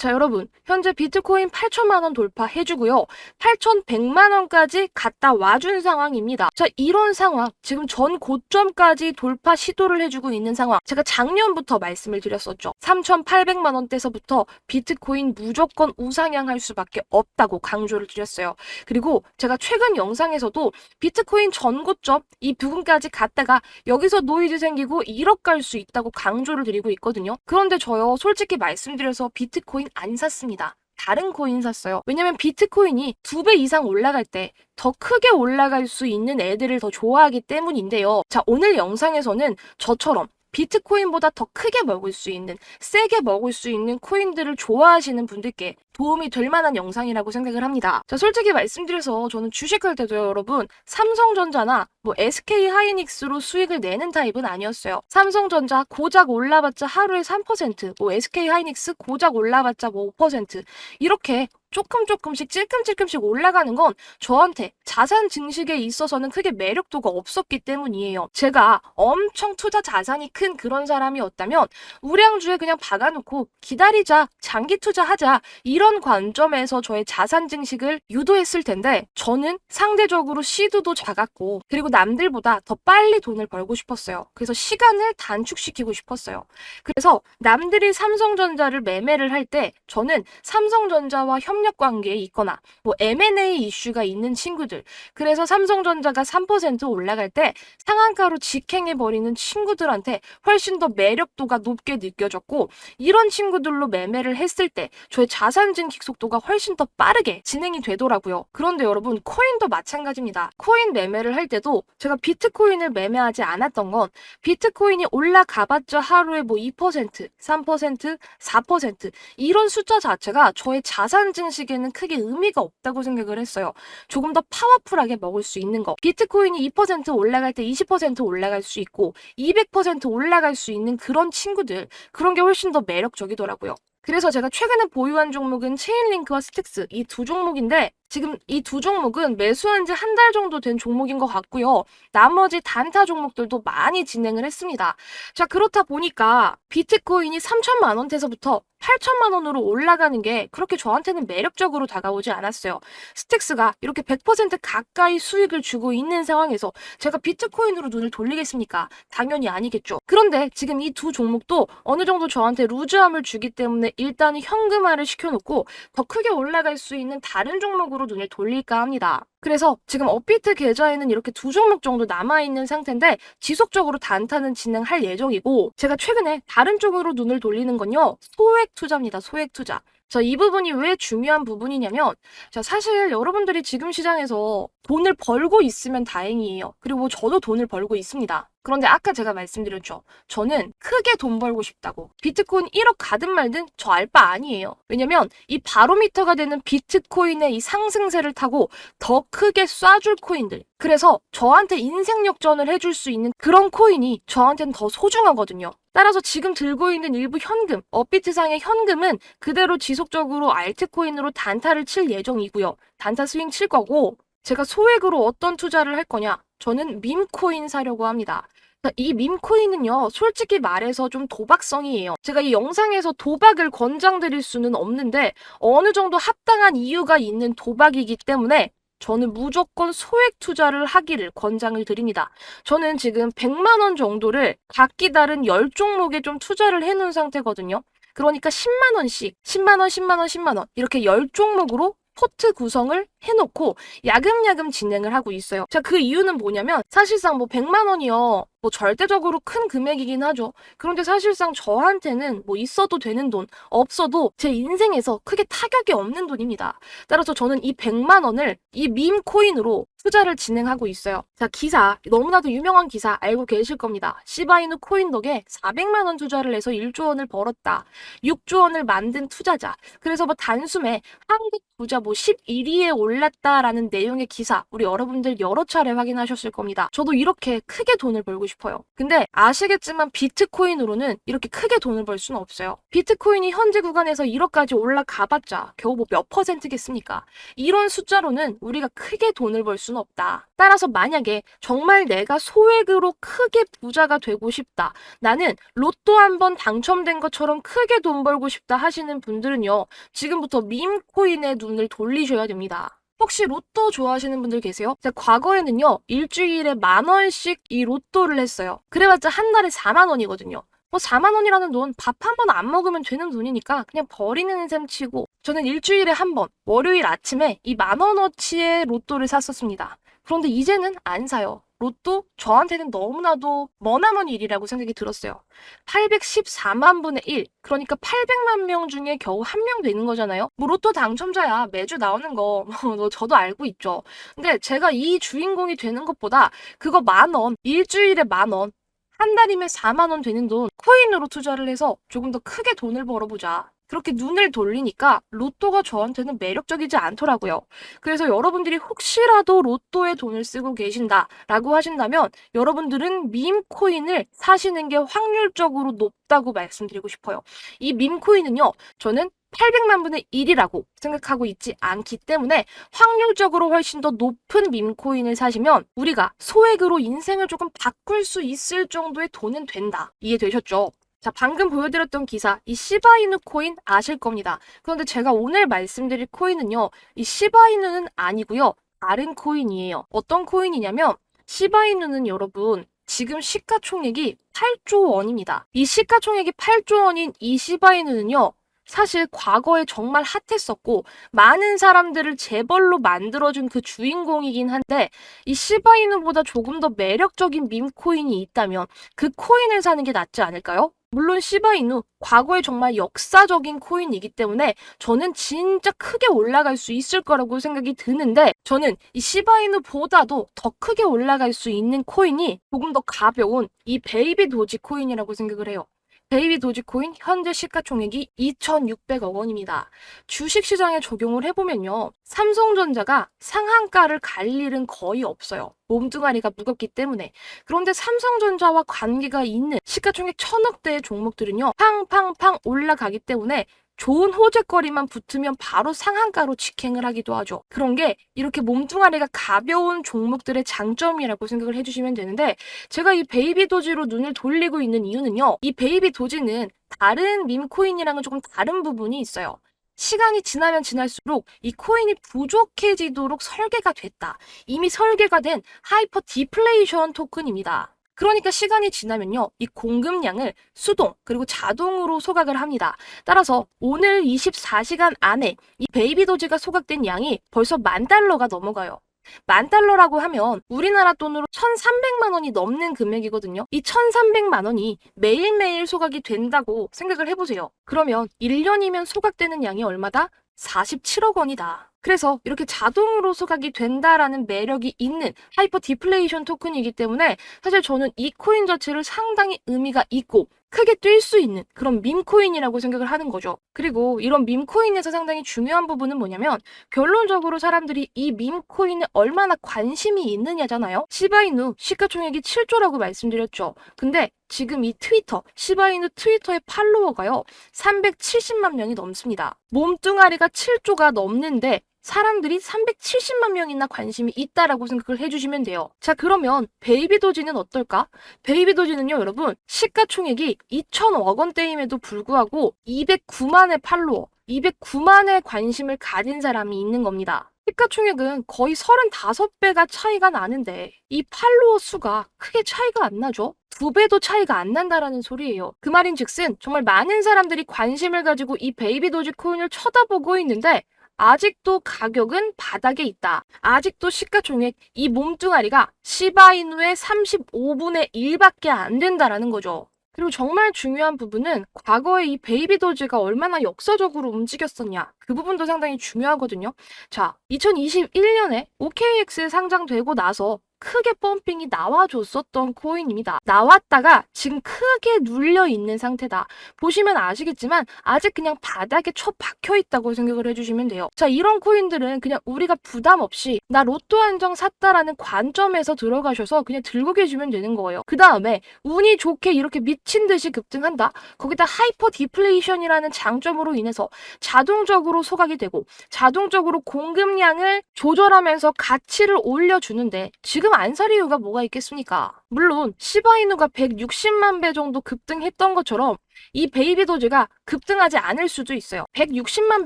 자, 여러분, 현재 비트코인 8천만 원 돌파해주고요. 8,100만 원까지 갔다 와준 상황입니다. 자, 이런 상황, 지금 전 고점까지 돌파 시도를 해주고 있는 상황. 제가 작년부터 말씀을 드렸었죠. 3,800만 원대서부터 비트코인 무조건 우상향할 수밖에 없다고 강조를 드렸어요. 그리고 제가 최근 영상에서도 비트코인 전 고점 이 부분까지 갔다가 여기서 노이즈 생기고 1억 갈 수 있다고 강조를 드리고 있거든요. 그런데 저요, 솔직히 말씀드려서 비트코인 안 샀습니다. 다른 코인 샀어요. 왜냐면 비트코인이 2배 이상 올라갈 때 더 크게 올라갈 수 있는 애들을 더 좋아하기 때문인데요. 자, 오늘 영상에서는 저처럼 비트코인보다 더 크게 먹을 수 있는, 세게 먹을 수 있는 코인들을 좋아하시는 분들께 도움이 될 만한 영상이라고 생각을 합니다. 자, 솔직히 말씀드려서 저는 주식할 때도요, 여러분, 삼성전자나 SK하이닉스로 수익을 내는 타입은 아니었어요. 삼성전자 고작 올라봤자 하루에 3%, SK하이닉스 고작 올라봤자 5%, 이렇게 조금씩 찔끔찔끔씩 올라가는 건 저한테 자산 증식에 있어서는 크게 매력도가 없었기 때문이에요. 제가 엄청 투자 자산이 큰 그런 사람이었다면 우량주에 그냥 박아놓고 기다리자, 장기 투자하자, 이런 관점에서 저의 자산 증식을 유도했을 텐데, 저는 상대적으로 시드도 작았고 그리고 남들보다 더 빨리 돈을 벌고 싶었어요. 그래서 시간을 단축시키고 싶었어요. 그래서 남들이 삼성전자를 매매를 할 때 저는 삼성전자와 협력 관계에 있거나 M&A 이슈가 있는 친구들, 그래서 삼성전자가 3% 올라갈 때 상한가로 직행해버리는 친구들한테 훨씬 더 매력도가 높게 느껴졌고, 이런 친구들로 매매를 했을 때 저의 자산 증식 속도가 훨씬 더 빠르게 진행이 되더라고요. 그런데 여러분, 코인도 마찬가지입니다. 코인 매매를 할 때도 제가 비트코인을 매매하지 않았던 건 비트코인이 올라가봤자 하루에 2%, 3%, 4% 이런 숫자 자체가 저의 자산 증식에는 크게 의미가 없다고 생각을 했어요. 조금 더 파워풀하게 먹을 수 있는 거. 비트코인이 2% 올라갈 때 20% 올라갈 수 있고 200% 올라갈 수 있는 그런 친구들, 그런 게 훨씬 더 매력적이더라고요. 그래서 제가 최근에 보유한 종목은 체인링크와 스택스, 이 두 종목인데, 지금 이 두 종목은 매수한 지 한 달 정도 된 종목인 것 같고요. 나머지 단타 종목들도 많이 진행을 했습니다. 자, 그렇다 보니까 비트코인이 3천만 원대서부터 8천만 원으로 올라가는 게 그렇게 저한테는 매력적으로 다가오지 않았어요. 스택스가 이렇게 100% 가까이 수익을 주고 있는 상황에서 제가 비트코인으로 눈을 돌리겠습니까? 당연히 아니겠죠. 그런데 지금 이 두 종목도 어느 정도 저한테 루즈함을 주기 때문에 일단은 현금화를 시켜놓고 더 크게 올라갈 수 있는 다른 종목으로 눈을 돌릴까 합니다. 그래서 지금 업비트 계좌에는 이렇게 두 종목 정도 남아있는 상태인데 지속적으로 단타는 진행할 예정이고, 제가 최근에 다른 쪽으로 눈을 돌리는 건요, 소액 투자입니다. 소액 투자. 자, 이 부분이 왜 중요한 부분이냐면, 자, 사실 여러분들이 지금 시장에서 돈을 벌고 있으면 다행이에요. 그리고 저도 돈을 벌고 있습니다. 그런데 아까 제가 말씀드렸죠. 저는 크게 돈 벌고 싶다고. 비트코인 1억 가든 말든 저 알 바 아니에요. 왜냐면 이 바로미터가 되는 비트코인의 이 상승세를 타고 더 크게 쏴줄 코인들. 그래서 저한테 인생 역전을 해줄 수 있는 그런 코인이 저한테는 더 소중하거든요. 따라서 지금 들고 있는 일부 현금, 업비트상의 현금은 그대로 지속적으로 알트코인으로 단타를 칠 예정이고요. 단타 스윙 칠 거고, 제가 소액으로 어떤 투자를 할 거냐? 저는 밈코인 사려고 합니다. 이 밈코인은요, 솔직히 말해서 좀 도박성이에요. 제가 이 영상에서 도박을 권장드릴 수는 없는데 어느 정도 합당한 이유가 있는 도박이기 때문에 저는 무조건 소액 투자를 하기를 권장을 드립니다. 저는 지금 100만 원 정도를 각기 다른 10종목에 좀 투자를 해놓은 상태거든요. 그러니까 10만 원씩, 10만 원, 10만 원, 10만 원 이렇게 10종목으로 포트 구성을 해놓고 야금야금 진행을 하고 있어요. 자, 그 이유는 뭐냐면 사실상 100만 원이요. 절대적으로 큰 금액이긴 하죠. 그런데 사실상 저한테는 있어도 되는 돈, 없어도 제 인생에서 크게 타격이 없는 돈입니다. 따라서 저는 이 100만 원을 이 밈 코인으로 투자를 진행하고 있어요. 자, 기사, 너무나도 유명한 기사 알고 계실 겁니다. 시바이누 코인 덕에 400만 원 투자를 해서 1조 원을 벌었다. 6조 원을 만든 투자자. 그래서 단숨에 한국 부자 11위에 올랐다라는 내용의 기사 우리 여러분들 여러 차례 확인하셨을 겁니다. 저도 이렇게 크게 돈을 벌고 싶어요. 근데 아시겠지만 비트코인으로는 이렇게 크게 돈을 벌 수는 없어요. 비트코인이 현재 구간에서 1억까지 올라가봤자 겨우 뭐 몇 퍼센트겠습니까? 이런 숫자로는 우리가 크게 돈을 벌 수는 없다. 따라서 만약에 정말 내가 소액으로 크게 부자가 되고 싶다. 나는 로또 한번 당첨된 것처럼 크게 돈 벌고 싶다 하시는 분들은요. 지금부터 밈코인에 눈을 돌리셔야 됩니다. 혹시 로또 좋아하시는 분들 계세요? 제가 과거에는요. 일주일에 10,000원씩 이 로또를 했어요. 그래봤자 한 달에 40,000원이거든요. 뭐 40,000원이라는 돈 밥 한 번 안 먹으면 되는 돈이니까 그냥 버리는 셈 치고 저는 일주일에 한 번 월요일 아침에 이 10,000원어치의 로또를 샀었습니다. 그런데 이제는 안 사요. 로또 저한테는 너무나도 머나먼 일이라고 생각이 들었어요. 814만 분의 1, 그러니까 800만 명 중에 겨우 한 명 되는 거잖아요. 뭐 로또 당첨자야 매주 나오는 거 저도 알고 있죠. 근데 제가 이 주인공이 되는 것보다 그거 10,000원, 일주일에 10,000원, 한 달이면 40,000원 되는 돈 코인으로 투자를 해서 조금 더 크게 돈을 벌어보자. 그렇게 눈을 돌리니까 로또가 저한테는 매력적이지 않더라고요. 그래서 여러분들이 혹시라도 로또에 돈을 쓰고 계신다라고 하신다면 여러분들은 밈코인을 사시는 게 확률적으로 높다고 말씀드리고 싶어요. 이 밈코인은요. 저는 800만 분의 1이라고 생각하고 있지 않기 때문에 확률적으로 훨씬 더 높은 밈코인을 사시면 우리가 소액으로 인생을 조금 바꿀 수 있을 정도의 돈은 된다. 이해되셨죠? 자, 방금 보여드렸던 기사, 이 시바이누 코인 아실 겁니다. 그런데 제가 오늘 말씀드릴 코인은요, 이 시바이누는 아니고요, 다른 코인이에요. 어떤 코인이냐면, 시바이누는 여러분, 지금 시가총액이 8조 원입니다. 이 시가총액이 8조 원인 이 시바이누는요, 사실 과거에 정말 핫했었고 많은 사람들을 재벌로 만들어준 그 주인공이긴 한데 이 시바이누보다 조금 더 매력적인 밈코인이 있다면 그 코인을 사는 게 낫지 않을까요? 물론 시바이누 과거에 정말 역사적인 코인이기 때문에 저는 진짜 크게 올라갈 수 있을 거라고 생각이 드는데 저는 이 시바이누보다도 더 크게 올라갈 수 있는 코인이 조금 더 가벼운 이 베이비 도지 코인이라고 생각을 해요. 베이비 도지코인 현재 시가총액이 2,600억 원입니다. 주식시장에 적용을 해보면요. 삼성전자가 상한가를 갈 일은 거의 없어요. 몸뚱아리가 무겁기 때문에. 그런데 삼성전자와 관계가 있는 시가총액 1,000억대의 종목들은요. 팡팡팡 올라가기 때문에 좋은 호재거리만 붙으면 바로 상한가로 직행을 하기도 하죠. 그런 게 이렇게 몸뚱아리가 가벼운 종목들의 장점이라고 생각을 해주시면 되는데 제가 이 베이비 도지로 눈을 돌리고 있는 이유는요. 이 베이비 도지는 다른 밈코인이랑은 조금 다른 부분이 있어요. 시간이 지나면 지날수록 이 코인이 부족해지도록 설계가 됐다. 이미 설계가 된 하이퍼 디플레이션 토큰입니다. 그러니까 시간이 지나면요. 이 공급량을 수동 그리고 자동으로 소각을 합니다. 따라서 오늘 24시간 안에 이 베이비 도지가 소각된 양이 벌써 $10,000가 넘어가요. $10,000라고 하면 우리나라 돈으로 1,300만 원이 넘는 금액이거든요. 이 1,300만 원이 매일매일 소각이 된다고 생각을 해보세요. 그러면 1년이면 소각되는 양이 얼마다? 47억 원이다. 그래서 이렇게 자동으로 소각이 된다라는 매력이 있는 하이퍼 디플레이션 토큰이기 때문에 사실 저는 이 코인 자체를 상당히 의미가 있고 크게 뛸 수 있는 그런 밈코인이라고 생각을 하는 거죠. 그리고 이런 밈코인에서 상당히 중요한 부분은 뭐냐면 결론적으로 사람들이 이 밈코인에 얼마나 관심이 있느냐잖아요. 시바이누 시가총액이 7조라고 말씀드렸죠. 근데 지금 이 트위터, 시바이누 트위터의 팔로워가요. 370만 명이 넘습니다. 몸뚱아리가 7조가 넘는데 사람들이 370만 명이나 관심이 있다라고 생각을 해주시면 돼요. 자, 그러면 베이비 도지는 어떨까? 베이비 도지는요, 여러분, 시가총액이 2,000억 원대임에도 불구하고 209만의 팔로워, 209만의 관심을 가진 사람이 있는 겁니다. 시가총액은 거의 35배가 차이가 나는데 이 팔로워 수가 크게 차이가 안 나죠? 2배도 차이가 안 난다라는 소리예요. 그 말인 즉슨 정말 많은 사람들이 관심을 가지고 이 베이비 도지 코인을 쳐다보고 있는데 아직도 가격은 바닥에 있다. 아직도 시가총액 이 몸뚱아리가 시바이누의 35분의 1밖에 안 된다라는 거죠. 그리고 정말 중요한 부분은 과거에 이 베이비 도지가 얼마나 역사적으로 움직였었냐. 그 부분도 상당히 중요하거든요. 자, 2021년에 OKX에 상장되고 나서 크게 펌핑이 나와줬었던 코인입니다. 나왔다가 지금 크게 눌려 있는 상태다. 보시면 아시겠지만 아직 그냥 바닥에 처박혀 있다고 생각을 해주시면 돼요. 자, 이런 코인들은 그냥 우리가 부담 없이 나 로또 한정 샀다라는 관점에서 들어가셔서 그냥 들고 계시면 되는 거예요. 그 다음에 운이 좋게 이렇게 미친 듯이 급등한다. 거기다 하이퍼 디플레이션이라는 장점으로 인해서 자동적으로 소각이 되고 자동적으로 공급량을 조절하면서 가치를 올려주는데 지금 안 살 이유가 뭐가 있겠습니까? 물론 시바이누가 160만 배 정도 급등했던 것처럼 이 베이비 도지가 급등하지 않을 수도 있어요. 160만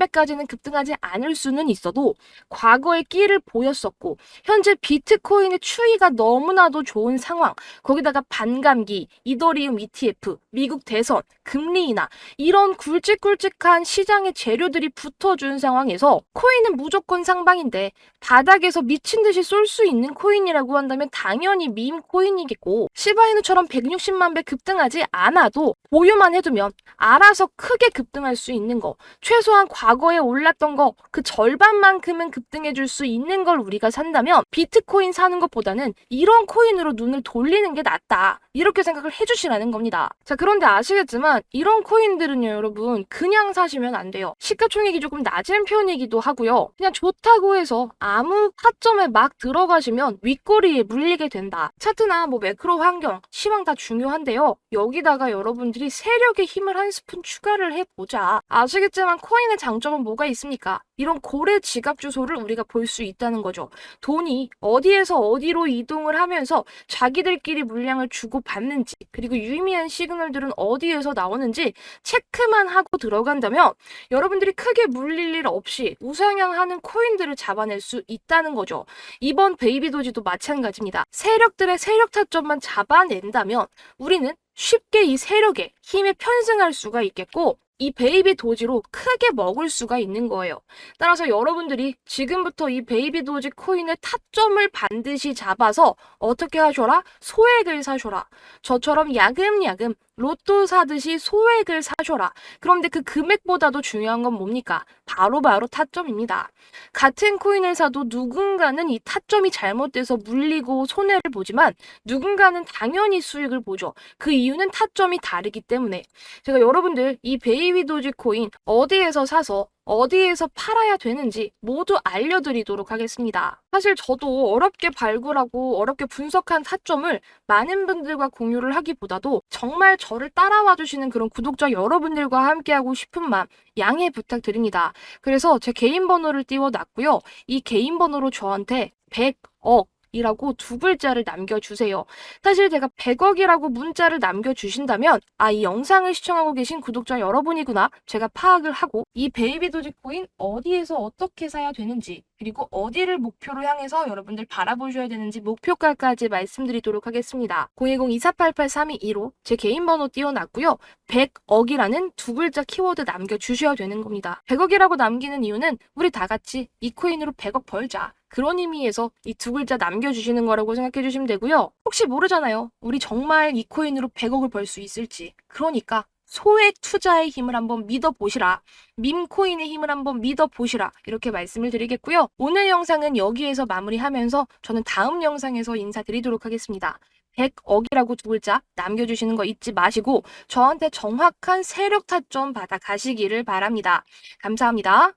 배까지는 급등하지 않을 수는 있어도 과거에 끼를 보였었고 현재 비트코인의 추이가 너무나도 좋은 상황, 거기다가 반감기, 이더리움 ETF, 미국 대선, 금리 인하 이런 굵직굵직한 시장의 재료들이 붙어준 상황에서 코인은 무조건 상방인데 바닥에서 미친 듯이 쏠 수 있는 코인이라고 한다면 당연히 밈 코인이겠고 시바이누처럼 160만 배 급등하지 않아도 보유만 해두면 알아서 크게 급등할 수 있는 거, 최소한 과거에 올랐던 거 그 절반만큼은 급등해 줄 수 있는 걸 우리가 산다면 비트코인 사는 것보다는 이런 코인으로 눈을 돌리는 게 낫다. 이렇게 생각을 해주시라는 겁니다. 자, 그런데 아시겠지만 이런 코인들은요, 여러분 그냥 사시면 안 돼요. 시가총액이 조금 낮은 편이기도 하고요. 그냥 좋다고 해서 아무 타점에 막 들어가시면 윗꼬리에 물리게 된다. 차트나 뭐 매크로 환경, 시황 다 중요한데요. 여기다가 여러분들이 세력의 힘을 한 스푼 추가를 해보자. 아시겠지만 코인의 장점은 뭐가 있습니까? 이런 고래 지갑 주소를 우리가 볼 수 있다는 거죠. 돈이 어디에서 어디로 이동을 하면서 자기들끼리 물량을 주고 받는지, 그리고 유의미한 시그널들은 어디에서 나오는지 체크만 하고 들어간다면 여러분들이 크게 물릴 일 없이 우상향하는 코인들을 잡아낼 수 있다는 거죠. 이번 베이비 도지도 마찬가지입니다. 세력들의 세력 타점만 잡아낸다면 우리는 쉽게 이 세력에 힘에 편승할 수가 있겠고 이 베이비 도지로 크게 먹을 수가 있는 거예요. 따라서 여러분들이 지금부터 이 베이비 도지 코인의 타점을 반드시 잡아서 어떻게 하셔라? 소액을 사셔라. 저처럼 야금야금 로또 사듯이 소액을 사셔라. 그런데 그 금액보다도 중요한 건 뭡니까? 바로 타점입니다. 같은 코인을 사도 누군가는 이 타점이 잘못돼서 물리고 손해를 보지만 누군가는 당연히 수익을 보죠. 그 이유는 타점이 다르기 때문에. 제가 여러분들 이 베이비 도지 코인 어디에서 사서 어디에서 팔아야 되는지 모두 알려드리도록 하겠습니다. 사실 저도 어렵게 발굴하고 어렵게 분석한 타점을 많은 분들과 공유를 하기보다도 정말 저를 따라와 주시는 그런 구독자 여러분들과 함께하고 싶은 마음 양해 부탁드립니다. 그래서 제 개인 번호를 띄워놨고요. 이 개인 번호로 저한테 100억 이라고 두 글자를 남겨주세요. 사실 제가 100억이라고 문자를 남겨주신다면 이 영상을 시청하고 계신 구독자 여러분이구나 제가 파악을 하고 이 베이비 도지코인 어디에서 어떻게 사야 되는지 그리고 어디를 목표로 향해서 여러분들 바라보셔야 되는지 목표가까지 말씀드리도록 하겠습니다. 010-2488-3225 제 개인 번호 띄워놨고요. 100억이라는 두 글자 키워드 남겨주셔야 되는 겁니다. 100억이라고 남기는 이유는 우리 다 같이 이 코인으로 100억 벌자. 그런 의미에서 이 두 글자 남겨주시는 거라고 생각해 주시면 되고요. 혹시 모르잖아요. 우리 정말 이 코인으로 100억을 벌 수 있을지. 그러니까 소액 투자의 힘을 한번 믿어보시라. 밈코인의 힘을 한번 믿어보시라. 이렇게 말씀을 드리겠고요. 오늘 영상은 여기에서 마무리하면서 저는 다음 영상에서 인사드리도록 하겠습니다. 100억이라고 두 글자 남겨주시는 거 잊지 마시고 저한테 정확한 세력 타점 받아 가시기를 바랍니다. 감사합니다.